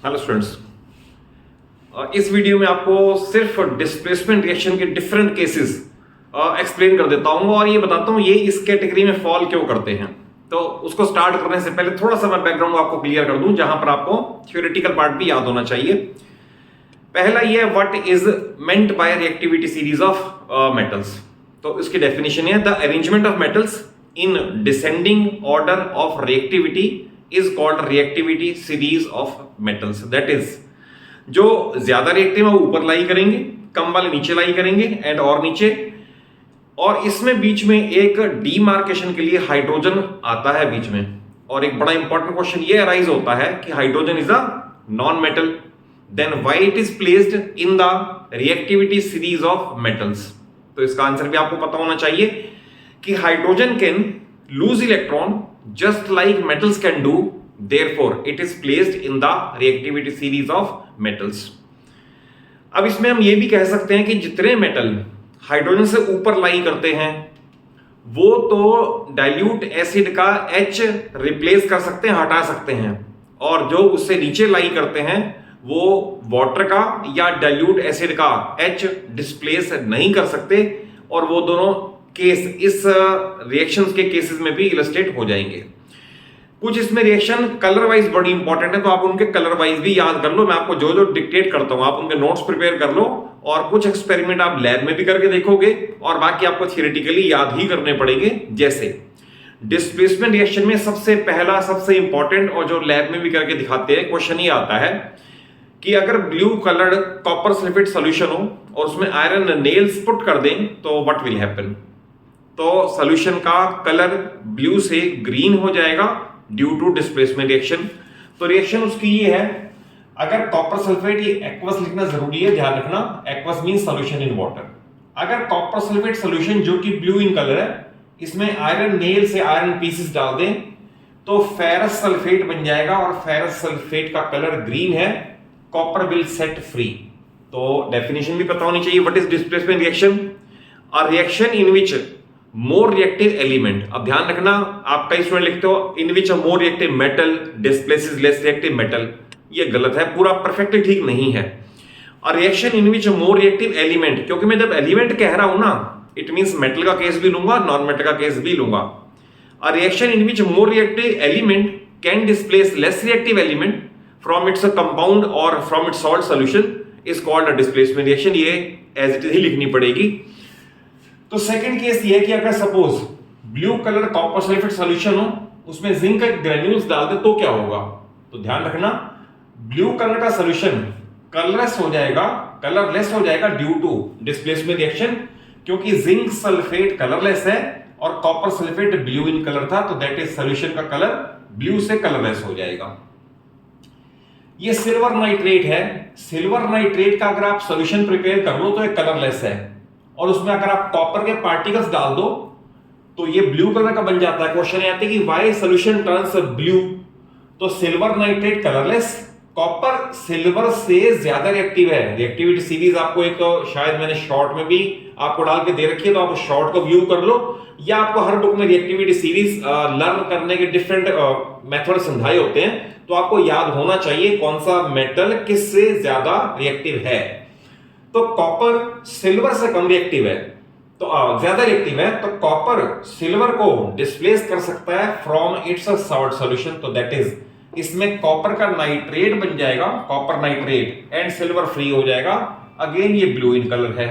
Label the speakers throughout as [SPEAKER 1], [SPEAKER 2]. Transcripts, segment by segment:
[SPEAKER 1] Hello students, इस video में आपको सिर्फ डिस्प्लेसमेंट रिएक्शन के डिफरेंट केसेस एक्सप्लेन कर देता हूं और ये बताता हूं ये इस कैटेगरी में फॉल क्यों करते हैं। तो उसको स्टार्ट करने से पहले थोड़ा सा मैं बैकग्राउंड आपको क्लियर कर दूं, जहां पर आपको थ्योरेटिकल पार्ट भी याद होना चाहिए। पहला ये what is meant by reactivity series of metals. तो इसकी डेफिनेशन है the arrangement of metals in descending order of reactivity is called reactivity series of metals. That is जो ज्यादा रिएक्टिव है वो ऊपर लाई करेंगे, कम वाले नीचे लाई करेंगे एंड और नीचे, और इसमें बीच में एक डीमार्केशन के लिए हाइड्रोजन आता है बीच में। और एक बड़ा इंपॉर्टेंट क्वेश्चन ये अराइज होता है कि hydrogen is a non metal, then why it is placed in the reactivity series of metals. तो इसका आंसर भी आपको पता होना चाहिए कि hydrogen can lose electron just like metals can do, therefore it is placed in the reactivity series of metals. अब इसमें हम ये भी कह सकते हैं कि जितने मेटल हाइड्रोजन से ऊपर लाई करते हैं वो तो डाइल्यूट एसिड का H रिप्लेस कर सकते हैं, हटा सकते हैं, और जो उससे नीचे लाई करते हैं वो वाटर का या डाइल्यूट एसिड का H डिस्प्लेस नहीं कर सकते। और वो दोनों केस इस रिएक्शंस के केसेस में भी इलस्ट्रेट हो जाएंगे। कुछ इसमें रिएक्शन कलर वाइज बड़ी इंपॉर्टेंट है, तो आप उनके कलर वाइज भी याद कर लो। मैं आपको जो जो डिक्टेट करता हूं आप उनके नोट्स प्रिपेयर कर लो, और कुछ एक्सपेरिमेंट आप लैब में भी करके देखोगे और बाकी आपको थियोरेटिकली याद ही करने पड़ेंगे। जैसे डिस्प्लेसमेंट रिएक्शन में सबसे पहला सबसे इंपॉर्टेंट और जो लैब में भी करके दिखाते हैं क्वेश्चन ये आता है कि अगर blue coloured copper sulphate solution हो और उसमें आयरन नेल्स पुट कर दें तो व्हाट विल हैपन। तो सॉल्यूशन का कलर ब्लू से ग्रीन हो जाएगा ड्यू टू डिस्प्लेसमेंट रिएक्शन। तो रिएक्शन उसकी ये है, अगर कॉपर सल्फेट, ये एक्वस लिखना जरूरी है, ध्यान रखना, aqueous means solution in water. अगर कॉपर सल्फेट सॉल्यूशन जो कि ब्लू इन कलर है इसमें आयरन नेल से आयरन पीसेस डाल दें तो फेरस सल्फेट बन जाएगा, और फेरस सल्फेट का कलर ग्रीन है, कॉपर विल सेट फ्री। तो डेफिनेशन भी पता होनी चाहिए, what is displacement reaction. A reaction in which more reactive element, अब ध्यान रखना आप कई स्टूडेंट लिखते हो इन विच अ more reactive metal displaces less reactive metal, ये गलत है, पूरा परफेक्टली ठीक नहीं है। और reaction in which more reactive element, क्योंकि मैं जब एलिमेंट कह रहा हूं ना इट मींस मेटल का केस भी लूंगा, नॉन मेटल का केस भी लूंगा। A reaction in which more reactive element can displace less reactive element from its compound और from its salt solution is called a displacement reaction. ये as it is he लिखनी पड़ेगी। तो second case ये है कि अगर suppose blue colour copper sulphate solution हो उसमें जिंक ग्रेन्यूल्स डाल दे तो क्या होगा। तो ध्यान रखना ब्लू कलर का सॉल्यूशन कलरलेस हो जाएगा ड्यू टू डिस्प्लेसमेंट रिएक्शन, क्योंकि जिंक सल्फेट कलरलेस है और copper sulphate blue in colour था, तो दैट इज सॉल्यूशन का कलर ब्लू से कलरलेस हो जाएगा। ये सिल्वर नाइट्रेट है, सिल्वर नाइट्रेट का अगर आप सॉल्यूशन प्रिपेयर कर लो तो ये कलरलेस है, और उसमें अगर आप कॉपर के पार्टिकल्स डाल दो तो ये ब्लू कलर का बन जाता है। क्वेश्चन आते हैं कि व्हाई सॉल्यूशन टर्न्स ब्लू। तो silver nitrate colourless, copper silver से ज्यादा रिएक्टिव है। रिएक्टिविटी सीरीज आपको एक शायद मैंने शॉर्ट में भी आपको डाल के दे रखी है, तो आप शॉर्ट को व्यू कर लो, या आपको हर बुक में रिएक्टिविटी सीरीज लर्न करने के डिफरेंट मेथड समझाए होते हैं, तो आपको याद होना चाहिए कौन सा मेटल किससे ज्यादा रिएक्टिव है। तो कॉपर सिल्वर से कम रिएक्टिव है, तो ज्यादा रिएक्टिव है, तो कॉपर सिल्वर को डिस्प्लेस कर सकता है फ्रॉम इट्स सॉल्ट सॉल्यूशन। तो दैट इज इसमें कॉपर का नाइट्रेट बन जाएगा, copper nitrate, and silver free हो जाएगा। अगेन ये ब्लू इन कलर है।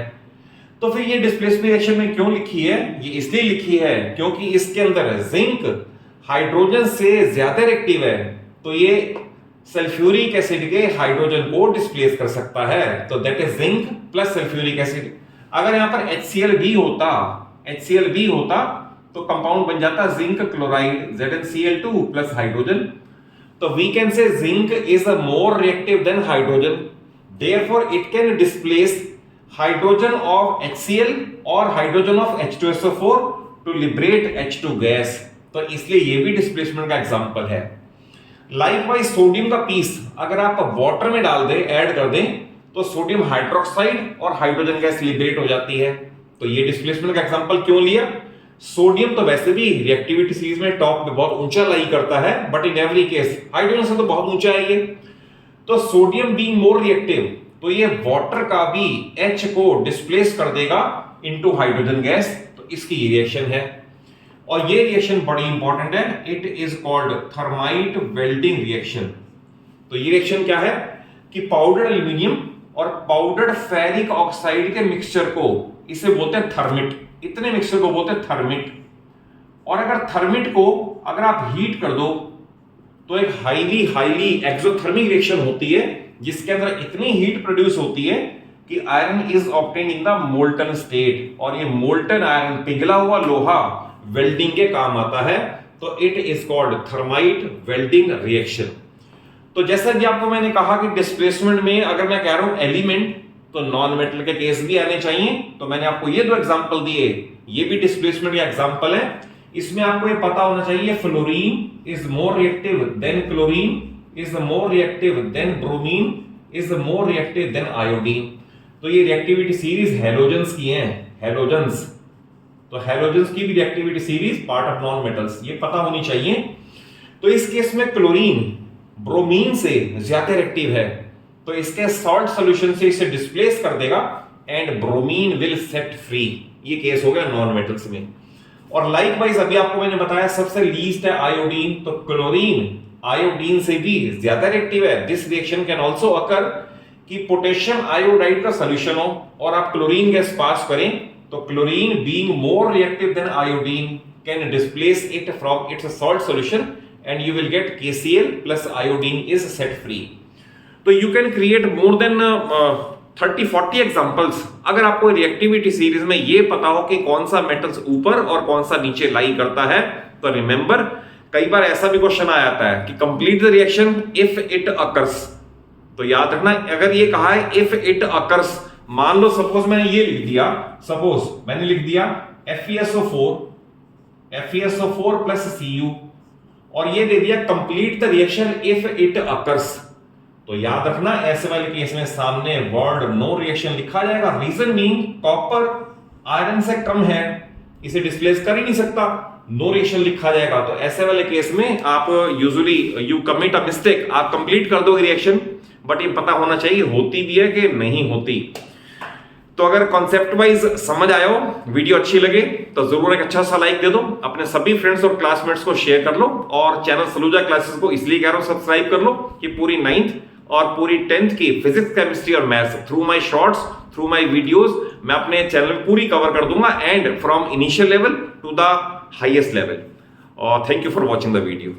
[SPEAKER 1] तो फिर ये डिस्प्लेसमेंट रिएक्शन में क्यों लिखी है, ये इसलिए लिखी है क्योंकि इसके अंदर जिंक हाइड्रोजन से ज्यादा रिएक्टिव है, तो ये सल्फ्यूरिक एसिड के हाइड्रोजन को डिस्प्लेस कर सकता है। तो that is zinc plus sulphuric acid. अगर यहां पर HCl भी होता तो कंपाउंड बन जाता zinc chloride ZnCl2 plus hydrogen. तो we can say zinc is more reactive than hydrogen, therefore it can displace hydrogen of HCl और hydrogen of H2SO4 to liberate H2 gas. तो इसलिए ये भी डिस्प्लेसमेंट का एग्जांपल है। लाइकवाइज सोडियम का piece अगर आप वाटर में डाल दें, ऐड कर दें, तो सोडियम हाइड्रोक्साइड और हाइड्रोजन गैस लिबरेट हो जाती है। तो ये डिस्प्लेसमेंट का एग्जांपल क्यों लिया। सोडियम तो वैसे भी रिएक्टिविटी सीरीज में टॉप में बहुत ऊंचा लाई करता है, but in every case hydrogen से तो बहुत ऊंचा है ये। तो सोडियम बीइंग मोर रिएक्टिव, तो ये वाटर का भी H को डिस्प्लेस कर देगा इनटू हाइड्रोजन गैस, तो इसकी रिएक्शन है। और ये रिएक्शन बड़ी इंपॉर्टेंट है, it is called thermite welding reaction. तो ये रिएक्शन क्या है कि पाउडर्ड एल्यूमिनियम और पाउडर्ड फेरिक ऑक्साइड के मिक्सचर को, इसे बोलते हैं थर्मिट, इतने मिक्सचर को बोलते हैं थर्मिट। और अगर थर्मिट को अगर आप हीट कर दो तो एक हाईली एक्सोथर्मिक रिएक्शन होती है, जिसके अंदर इतनी हीट प्रोड्यूस होती है कि iron is obtained in the molten state, और ये मोल्टन आयरन, पिघला हुआ लोहा, वेल्डिंग के काम आता है। तो it is called thermite welding reaction. तो जैसा कि आपको मैंने कहा कि डिस्प्लेसमेंट में अगर मैं कह रहा हूं एलिमेंट, तो नॉन मेटल के केस भी आने चाहिए। तो मैंने आपको ये दो एग्जांपल दिए, ये भी डिस्प्लेसमेंट का एग्जांपल है। इसमें आपको ये पता होना चाहिए fluorine is more reactive than chlorine, is more reactive than bromine, is more reactive then iodine. तो ये रिएक्टिविटी सीरीज हैलोजेंस की हैं, हैलोजेंस। तो हैलोजेंस की भी reactivity series part of non metals, ये पता होनी चाहिए। तो इस केस में क्लोरीन ब्रोमीन से ज्यादा रिएक्टिव है, तो इसके सॉल्ट सॉल्यूशन से इसे डिस्प्लेस कर देगा and bromine will set free. ये केस हो गया नॉन मेटल्स में। और लाइकवाइज अभी आपको मैंने बताया सबसे लीस्ट है आयोडीन, तो क्लोरीन आयोडीन से भी ज्यादा रिएक्टिव है। दिस रिएक्शन कैन आल्सो अकर कि पोटेशियम आयोडाइड का सॉल्यूशन हो और आप क्लोरीन गैस पास करें, तो chlorine being more reactive then iodine can displace it from its salt solution and you will get KCl plus iodine is set free. तो you can create more than 30-40 examples. अगर आपको reactivity series में ये पता हो कि कौन सा मेटल्स ऊपर और कौन सा नीचे लाई करता है, तो रिमेंबर कई बार ऐसा भी क्वेश्चन आ जाता है कि complete the reaction if it occurs. तो याद रखना, अगर ये कहा है इफ इट अकर्स, मान लो सपोज मैंने ये लिख दिया, सपोज मैंने लिख दिया FeSO4 प्लस Cu, और ये दे दिया complete the reaction if it occurs. तो याद रखना ऐसे वाले केस में सामने वर्ड नो रिएक्शन लिखा जाएगा। रीजन मीन कॉपर आयरन से कम है, इसे डिस्प्लेस कर ही नहीं सकता, नो रिएक्शन लिखा जाएगा। तो ऐसे वाले केस में आप usually you commit a mistake, आप कंप्लीट कर दोगे रिएक्शन, बट ये पता होना चाहिए होती भी है कि नहीं होती। तो अगर कॉन्सेप्ट वाइज समझ आया हो, वीडियो अच्छी लगे तो जरूर एक अच्छा सा लाइक दे दो, अपने सभी फ्रेंड्स और क्लासमेट्स को शेयर कर लो, और चैनल सलूजा क्लासेस को इसलिए कह रहा हूं सब्सक्राइब कर लो कि पूरी 9th और पूरी 10th की फिजिक्स, केमिस्ट्री और maths through my shorts, through my videos मैं अपने चैनल में पूरी कवर कर दूंगा, and from initial level to the highest level. और thank you for watching the video.